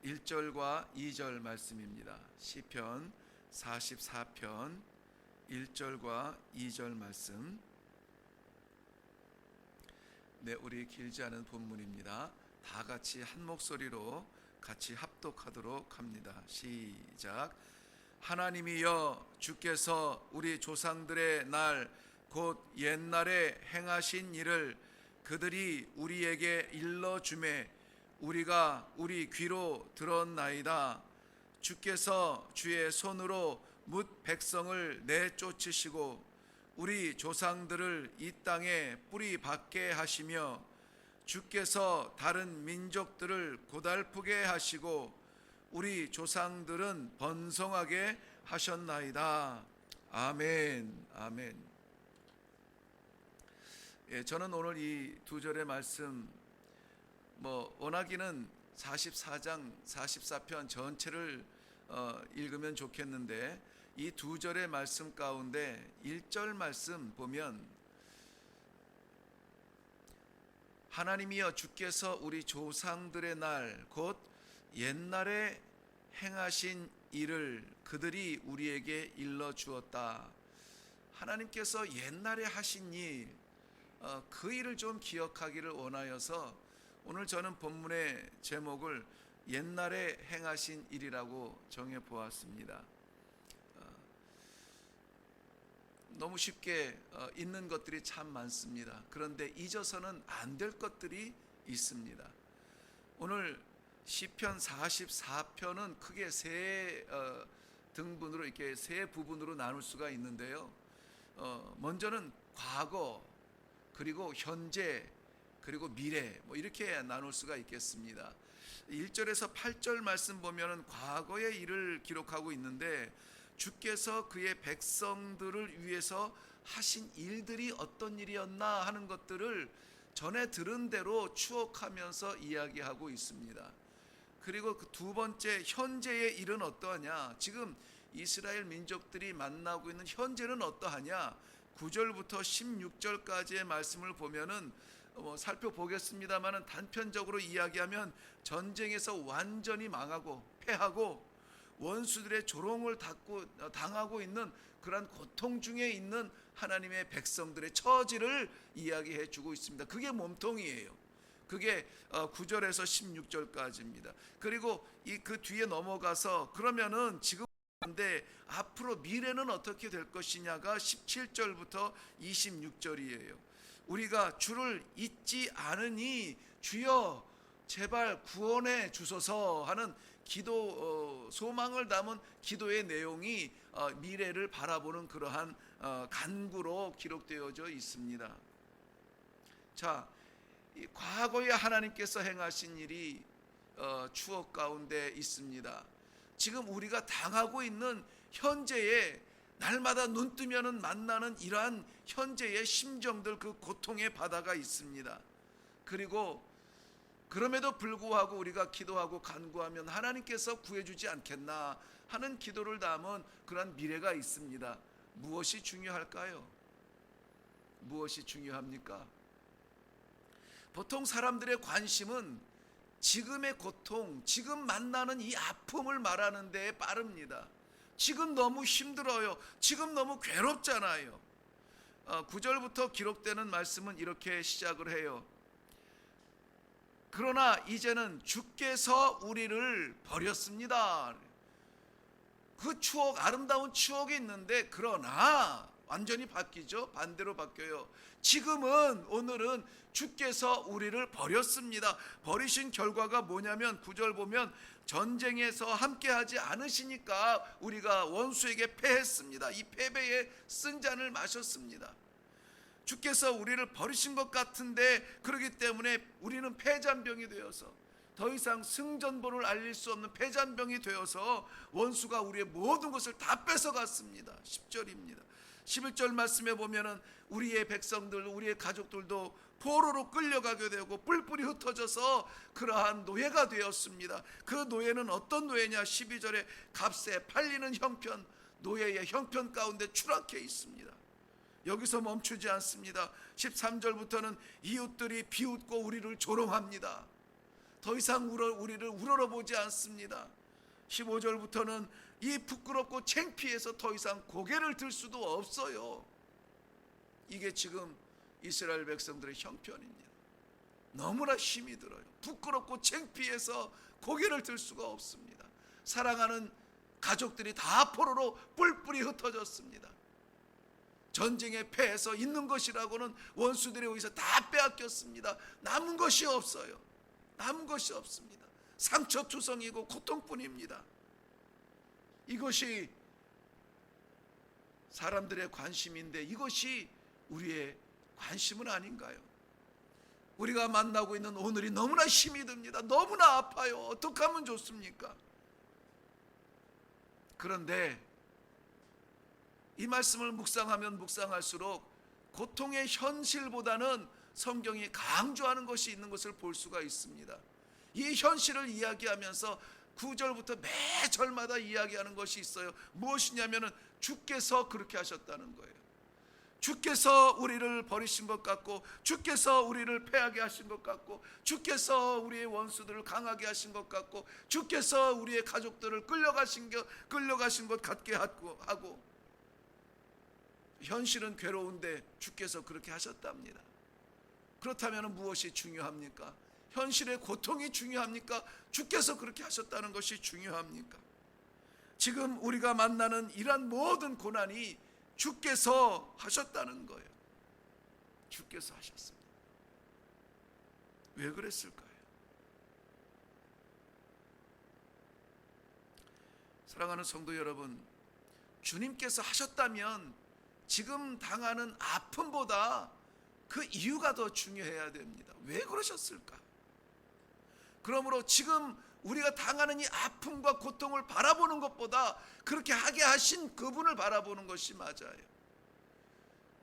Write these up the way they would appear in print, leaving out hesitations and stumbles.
1절과 2절 말씀입니다. 시편 44편 1절과 2절 말씀. 네, 우리 길지 않은 본문입니다. 다 같이 한 목소리로 같이 합독하도록 합니다. 시작. 하나님이여, 주께서 우리 조상들의 날 곧 옛날에 행하신 일을 그들이 우리에게 일러주매 우리가 우리 귀로 들었나이다. 주께서 주의 손으로 뭇 백성을 내쫓으시고 우리 조상들을 이 땅에 뿌리 박게 하시며 주께서 다른 민족들을 고달프게 하시고 우리 조상들은 번성하게 하셨나이다. 아멘. 아멘. 저는 오늘 이 두 절의 말씀 원하기는 44장 44편 전체를 읽으면 좋겠는데 이 두 절의 말씀 가운데 1절 말씀 보면 하나님이여, 주께서 우리 조상들의 날 곧 옛날에 행하신 일을 그들이 우리에게 일러주었다. 하나님께서 옛날에 하신 일, 그 일을 좀 기억하기를 원하여서 오늘 저는 본문의 제목을 옛날에 행하신 일이라고 정해 보았습니다. 너무 쉽게 잊는 것들이 참 많습니다. 그런데 잊어서는 안 될 것들이 있습니다. 오늘 시편 44편은 크게 세 등분으로 이렇게 세 부분으로 나눌 수가 있는데요. 먼저는 과거, 그리고 현재, 그리고 미래, 이렇게 나눌 수가 있겠습니다. 1절에서 8절 말씀 보면은 과거의 일을 기록하고 있는데 주께서 그의 백성들을 위해서 하신 일들이 어떤 일이었나 하는 것들을 전에 들은 대로 추억하면서 이야기하고 있습니다. 그리고 그 두 번째, 현재의 일은 어떠하냐, 지금 이스라엘 민족들이 만나고 있는 현재는 어떠하냐, 9절부터 16절까지의 말씀을 보면은 살펴보겠습니다만은 단편적으로 이야기하면 전쟁에서 완전히 망하고 패하고 원수들의 조롱을 당하고 있는 그러한 고통 중에 있는 하나님의 백성들의 처지를 이야기해 주고 있습니다. 그게 몸통이에요. 그게 9절에서 16절까지입니다. 그리고 그 뒤에 넘어가서 그러면은 지금 근데 앞으로 미래는 어떻게 될 것이냐가 17절부터 26절이에요. 우리가 주를 잊지 않으니 주여 제발 구원해 주소서 하는 기도, 소망을 담은 기도의 내용이 미래를 바라보는 그러한 간구로 기록되어져 있습니다. 자, 과거에 하나님께서 행하신 일이 추억 가운데 있습니다. 지금 우리가 당하고 있는 현재에 날마다 눈 뜨면은 만나는 이러한 현재의 심정들, 그 고통의 바다가 있습니다. 그리고 그럼에도 불구하고 우리가 기도하고 간구하면 하나님께서 구해주지 않겠나 하는 기도를 담은 그러한 미래가 있습니다. 무엇이 중요할까요? 무엇이 중요합니까? 보통 사람들의 관심은 지금의 고통, 지금 만나는 이 아픔을 말하는 데에 빠릅니다. 지금 너무 힘들어요. 지금 너무 괴롭잖아요. 9절부터 기록되는 말씀은 이렇게 시작을 해요. 그러나 이제는 주께서 우리를 버렸습니다. 그 추억, 아름다운 추억이 있는데 그러나 완전히 바뀌죠. 반대로 바뀌어요. 지금은, 오늘은 주께서 우리를 버렸습니다. 버리신 결과가 뭐냐면 9절 보면 전쟁에서 함께하지 않으시니까 우리가 원수에게 패했습니다. 이 패배의 쓴 잔을 마셨습니다. 주께서 우리를 버리신 것 같은데 그렇기 때문에 우리는 패잔병이 되어서 더 이상 승전보를 알릴 수 없는 패잔병이 되어서 원수가 우리의 모든 것을 다 뺏어갔습니다. 10절입니다. 11절 말씀에 보면은 우리의 백성들, 우리의 가족들도 포로로 끌려가게 되고 뿔뿔이 흩어져서 그러한 노예가 되었습니다. 그 노예는 어떤 노예냐? 12절에 값에 팔리는 형편, 노예의 형편 가운데 추락해 있습니다. 여기서 멈추지 않습니다. 13절부터는 이웃들이 비웃고 우리를 조롱합니다. 더 이상 우리를 우러러보지 않습니다. 15절부터는 이 부끄럽고 창피해서 더 이상 고개를 들 수도 없어요. 이게 지금 이스라엘 백성들의 형편입니다. 너무나 힘이 들어요. 부끄럽고 창피해서 고개를 들 수가 없습니다. 사랑하는 가족들이 다 포로로 뿔뿔이 흩어졌습니다. 전쟁에 패해서 있는 것이라고는 원수들에 의해서 다 빼앗겼습니다. 남은 것이 없어요. 남은 것이 없습니다. 상처투성이고 고통뿐입니다. 이것이 사람들의 관심인데 이것이 우리의 관심은 아닌가요? 우리가 만나고 있는 오늘이 너무나 힘이 듭니다. 너무나 아파요. 어떻게 하면 좋습니까? 그런데 이 말씀을 묵상하면 묵상할수록 고통의 현실보다는 성경이 강조하는 것이 있는 것을 볼 수가 있습니다. 이 현실을 이야기하면서 9절부터 매 절마다 이야기하는 것이 있어요. 무엇이냐면은 주께서 그렇게 하셨다는 거예요. 주께서 우리를 버리신 것 같고, 주께서 우리를 패하게 하신 것 같고, 주께서 우리의 원수들을 강하게 하신 것 같고, 주께서 우리의 가족들을 끌려가신 것 같게 하고, 현실은 괴로운데 주께서 그렇게 하셨답니다. 그렇다면 무엇이 중요합니까? 현실의 고통이 중요합니까? 주께서 그렇게 하셨다는 것이 중요합니까? 지금 우리가 만나는 이러한 모든 고난이 주께서 하셨다는 거예요. 주께서 하셨습니다. 왜 그랬을까요? 사랑하는 성도 여러분, 주님께서 하셨다면 지금 당하는 아픔보다 그 이유가 더 중요해야 됩니다. 왜 그러셨을까? 그러므로 지금 우리가 당하는 이 아픔과 고통을 바라보는 것보다 그렇게 하게 하신 그분을 바라보는 것이 맞아요.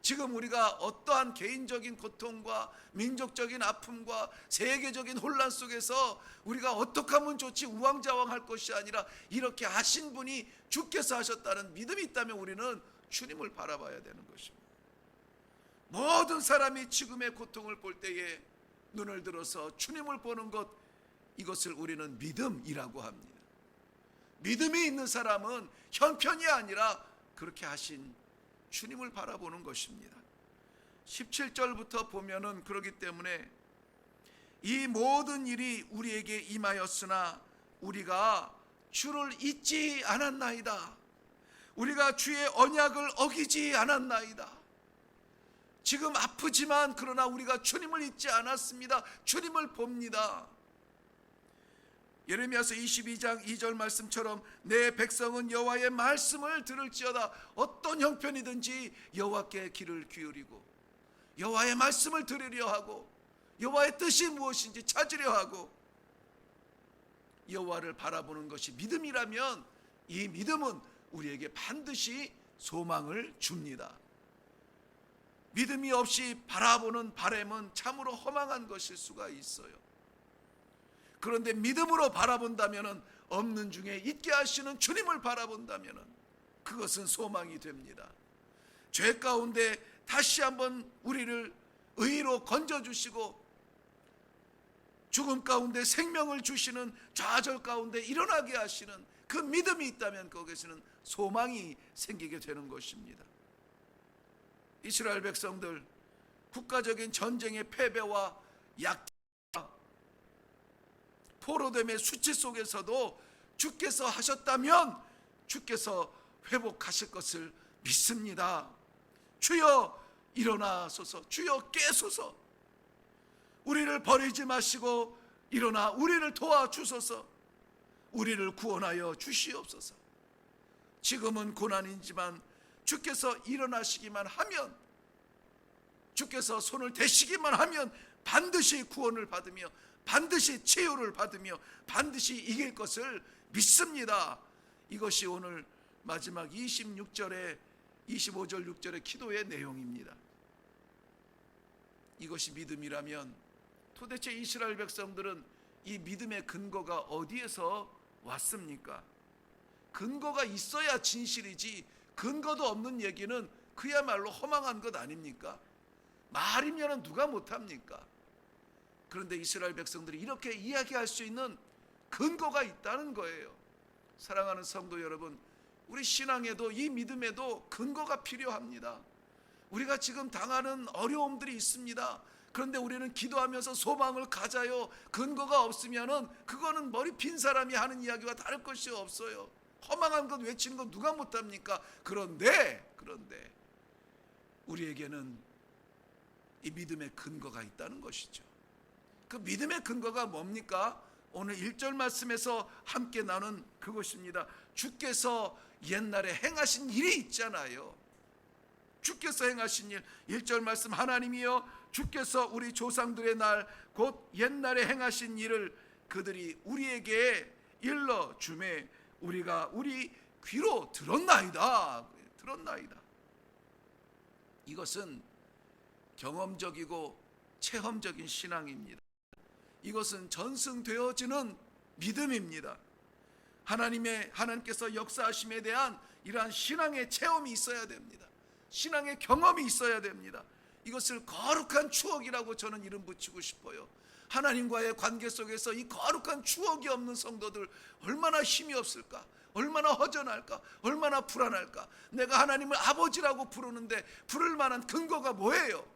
지금 우리가 어떠한 개인적인 고통과 민족적인 아픔과 세계적인 혼란 속에서 우리가 어떻게 하면 좋지 우왕좌왕할 것이 아니라 이렇게 하신 분이 주께서 하셨다는 믿음이 있다면 우리는 주님을 바라봐야 되는 것입니다. 모든 사람이 지금의 고통을 볼 때에 눈을 들어서 주님을 보는 것, 이것을 우리는 믿음이라고 합니다. 믿음이 있는 사람은 형편이 아니라 그렇게 하신 주님을 바라보는 것입니다. 17절부터 보면은 그렇기 때문에 이 모든 일이 우리에게 임하였으나 우리가 주를 잊지 않았나이다. 우리가 주의 언약을 어기지 않았나이다. 지금 아프지만 그러나 우리가 주님을 잊지 않았습니다. 주님을 봅니다. 예레미야서 22장 2절 말씀처럼 내 백성은 여호와의 말씀을 들을지어다. 어떤 형편이든지 여호와께 귀를 기울이고 여호와의 말씀을 들으려 하고 여호와의 뜻이 무엇인지 찾으려 하고 여호와를 바라보는 것이 믿음이라면 이 믿음은 우리에게 반드시 소망을 줍니다. 믿음이 없이 바라보는 바람은 참으로 허망한 것일 수가 있어요. 그런데 믿음으로 바라본다면, 없는 중에 있게 하시는 주님을 바라본다면 그것은 소망이 됩니다. 죄 가운데 다시 한번 우리를 의로 건져주시고 죽음 가운데 생명을 주시는, 좌절 가운데 일어나게 하시는 그 믿음이 있다면 거기서는 소망이 생기게 되는 것입니다. 이스라엘 백성들 국가적인 전쟁의 패배와 약탈, 포로됨의 수치 속에서도 주께서 하셨다면 주께서 회복하실 것을 믿습니다. 주여 일어나소서, 주여 깨소서, 우리를 버리지 마시고 일어나 우리를 도와주소서, 우리를 구원하여 주시옵소서. 지금은 고난이지만 주께서 일어나시기만 하면, 주께서 손을 대시기만 하면 반드시 구원을 받으며 반드시 치유를 받으며 반드시 이길 것을 믿습니다. 이것이 오늘 마지막 26절에 25절 6절의 기도의 내용입니다. 이것이 믿음이라면 도대체 이스라엘 백성들은 이 믿음의 근거가 어디에서 왔습니까? 근거가 있어야 진실이지 근거도 없는 얘기는 그야말로 허망한 것 아닙니까? 말이면 누가 못합니까? 그런데 이스라엘 백성들이 이렇게 이야기할 수 있는 근거가 있다는 거예요. 사랑하는 성도 여러분, 우리 신앙에도 이 믿음에도 근거가 필요합니다. 우리가 지금 당하는 어려움들이 있습니다. 그런데 우리는 기도하면서 소망을 가자요, 근거가 없으면은 그거는 머리 빈 사람이 하는 이야기와 다를 것이 없어요. 허망한 것 외치는 건 누가 못합니까? 그런데 우리에게는 이 믿음의 근거가 있다는 것이죠. 그 믿음의 근거가 뭡니까? 오늘 1절 말씀에서 함께 나눈 그것입니다. 주께서 옛날에 행하신 일이 있잖아요. 주께서 행하신 일, 1절 말씀, 하나님이여 주께서 우리 조상들의 날 곧 옛날에 행하신 일을 그들이 우리에게 일러 주매 우리가 우리 귀로 들었나이다. 이것은 경험적이고 체험적인 신앙입니다. 이것은 전승되어지는 믿음입니다. 하나님께서 역사하심에 대한 이러한 신앙의 체험이 있어야 됩니다. 신앙의 경험이 있어야 됩니다. 이것을 거룩한 추억이라고 저는 이름 붙이고 싶어요. 하나님과의 관계 속에서 이 거룩한 추억이 없는 성도들 얼마나 힘이 없을까? 얼마나 허전할까? 얼마나 불안할까? 내가 하나님을 아버지라고 부르는데 부를 만한 근거가 뭐예요?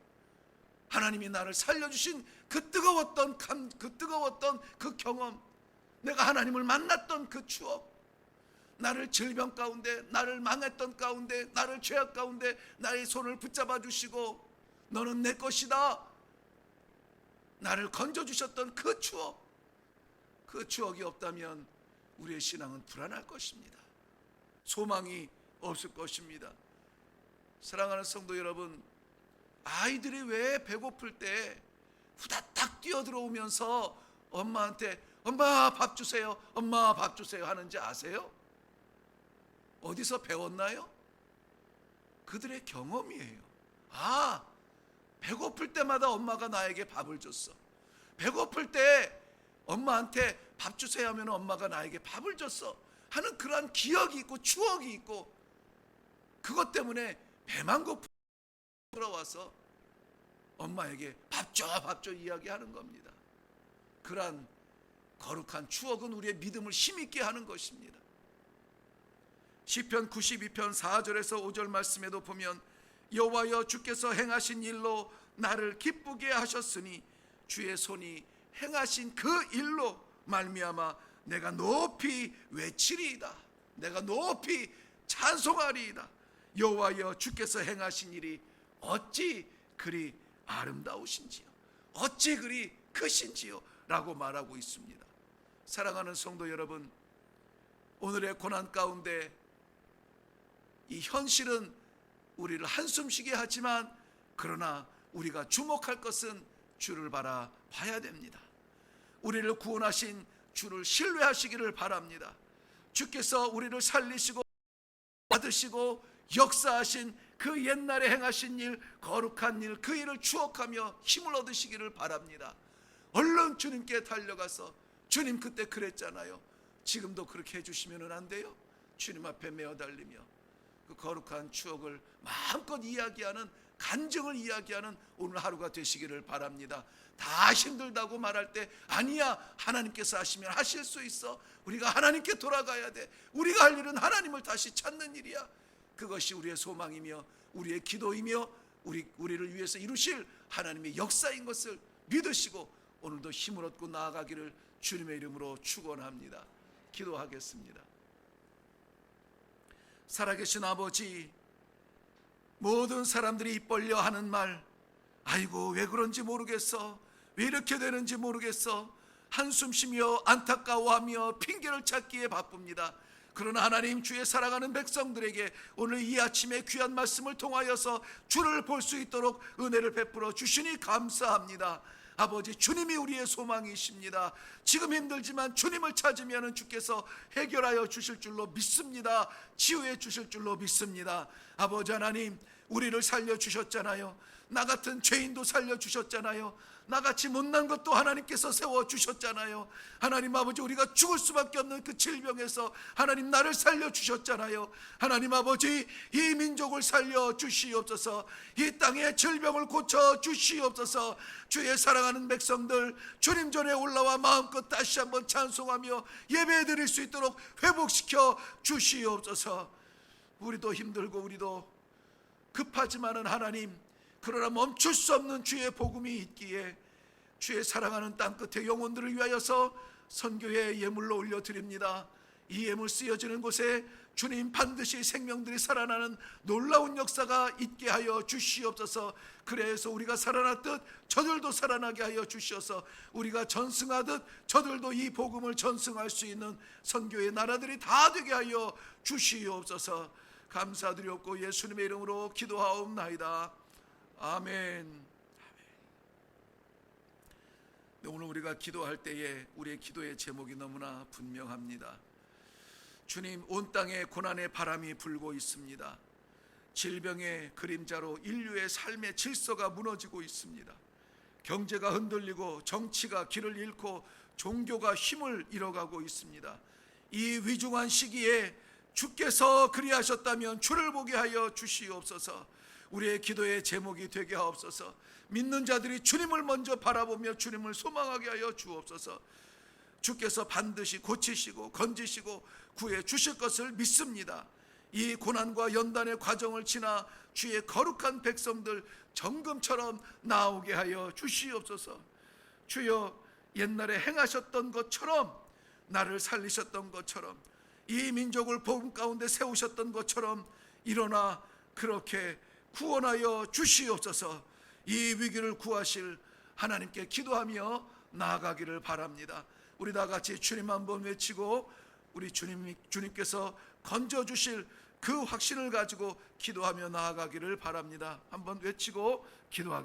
하나님이 나를 살려주신 그 뜨거웠던 그 경험, 내가 하나님을 만났던 그 추억, 나를 질병 가운데, 나를 망했던 가운데, 나를 죄악 가운데 나의 손을 붙잡아 주시고 너는 내 것이다, 나를 건져주셨던 그 추억, 그 추억이 없다면 우리의 신앙은 불안할 것입니다. 소망이 없을 것입니다. 사랑하는 성도 여러분, 아이들이 왜 배고플 때 후다닥 뛰어들어오면서 엄마한테 엄마 밥 주세요, 엄마 밥 주세요 하는지 아세요? 어디서 배웠나요? 그들의 경험이에요. 배고플 때마다 엄마가 나에게 밥을 줬어. 배고플 때 엄마한테 밥 주세요 하면 엄마가 나에게 밥을 줬어 하는 그러한 기억이 있고 추억이 있고, 그것 때문에 배만 고프 돌아와서 엄마에게 밥 줘 이야기하는 겁니다. 그러한 거룩한 추억은 우리의 믿음을 힘있게 하는 것입니다. 시편 92편 4절에서 5절 말씀에도 보면 여호와여 주께서 행하신 일로 나를 기쁘게 하셨으니 주의 손이 행하신 그 일로 말미암아 내가 높이 외치리이다. 내가 높이 찬송하리이다. 여호와여 주께서 행하신 일이 어찌 그리 아름다우신지요, 어찌 그리 크신지요 라고 말하고 있습니다. 사랑하는 성도 여러분, 오늘의 고난 가운데 이 현실은 우리를 한숨 쉬게 하지만, 그러나 우리가 주목할 것은 주를 바라봐야 됩니다. 우리를 구원하신 주를 신뢰하시기를 바랍니다. 주께서 우리를 살리시고 받으시고 역사하신 그 옛날에 행하신 일, 거룩한 일, 그 일을 추억하며 힘을 얻으시기를 바랍니다. 얼른 주님께 달려가서 주님 그때 그랬잖아요, 지금도 그렇게 해주시면 안 돼요? 주님 앞에 메어달리며 그 거룩한 추억을 마음껏 이야기하는, 간증을 이야기하는 오늘 하루가 되시기를 바랍니다. 다 힘들다고 말할 때 아니야, 하나님께서 하시면 하실 수 있어. 우리가 하나님께 돌아가야 돼. 우리가 할 일은 하나님을 다시 찾는 일이야. 그것이 우리의 소망이며 우리의 기도이며 우리를 위해서 이루실 하나님의 역사인 것을 믿으시고 오늘도 힘을 얻고 나아가기를 주님의 이름으로 축원합니다. 기도하겠습니다. 살아계신 아버지, 모든 사람들이 입 벌려 하는 말, 아이고 왜 그런지 모르겠어, 왜 이렇게 되는지 모르겠어, 한숨 쉬며 안타까워하며 핑계를 찾기에 바쁩니다. 그러나 하나님, 주의 사랑하는 백성들에게 오늘 이 아침에 귀한 말씀을 통하여서 주를 볼 수 있도록 은혜를 베풀어 주시니 감사합니다. 아버지, 주님이 우리의 소망이십니다. 지금 힘들지만 주님을 찾으면 주께서 해결하여 주실 줄로 믿습니다. 치유해 주실 줄로 믿습니다. 아버지 하나님, 우리를 살려주셨잖아요. 나 같은 죄인도 살려주셨잖아요. 나같이 못난 것도 하나님께서 세워주셨잖아요. 하나님 아버지, 우리가 죽을 수밖에 없는 그 질병에서 하나님 나를 살려주셨잖아요. 하나님 아버지, 이 민족을 살려주시옵소서. 이 땅의 질병을 고쳐주시옵소서. 주의 사랑하는 백성들 주님 전에 올라와 마음껏 다시 한번 찬송하며 예배드릴 수 있도록 회복시켜 주시옵소서. 우리도 힘들고 우리도 급하지만은 하나님, 그러나 멈출 수 없는 주의 복음이 있기에 주의 사랑하는 땅끝의 영혼들을 위하여서 선교의 예물로 올려드립니다. 이 예물 쓰여지는 곳에 주님 반드시 생명들이 살아나는 놀라운 역사가 있게 하여 주시옵소서. 그래서 우리가 살아났듯 저들도 살아나게 하여 주시어서 우리가 전승하듯 저들도 이 복음을 전승할 수 있는 선교의 나라들이 다 되게 하여 주시옵소서. 감사드리옵고 예수님의 이름으로 기도하옵나이다. 아멘. 오늘 우리가 기도할 때에 우리의 기도의 제목이 너무나 분명합니다. 주님, 온 땅에 고난의 바람이 불고 있습니다. 질병의 그림자로 인류의 삶의 질서가 무너지고 있습니다. 경제가 흔들리고 정치가 길을 잃고 종교가 힘을 잃어가고 있습니다. 이 위중한 시기에 주께서 그리하셨다면 주를 보게 하여 주시옵소서. 우리의 기도의 제목이 되게 하옵소서. 믿는 자들이 주님을 먼저 바라보며 주님을 소망하게 하여 주옵소서. 주께서 반드시 고치시고 건지시고 구해 주실 것을 믿습니다. 이 고난과 연단의 과정을 지나 주의 거룩한 백성들 정금처럼 나오게 하여 주시옵소서. 주여, 옛날에 행하셨던 것처럼, 나를 살리셨던 것처럼, 이 민족을 복음 가운데 세우셨던 것처럼 일어나 그렇게 구원하여 주시옵소서. 이 위기를 구하실 하나님께 기도하며 나아가기를 바랍니다. 우리 다 같이 주님 한번 외치고 우리 주님께서 건져주실 그 확신을 가지고 기도하며 나아가기를 바랍니다. 한번 외치고 기도하겠습니다.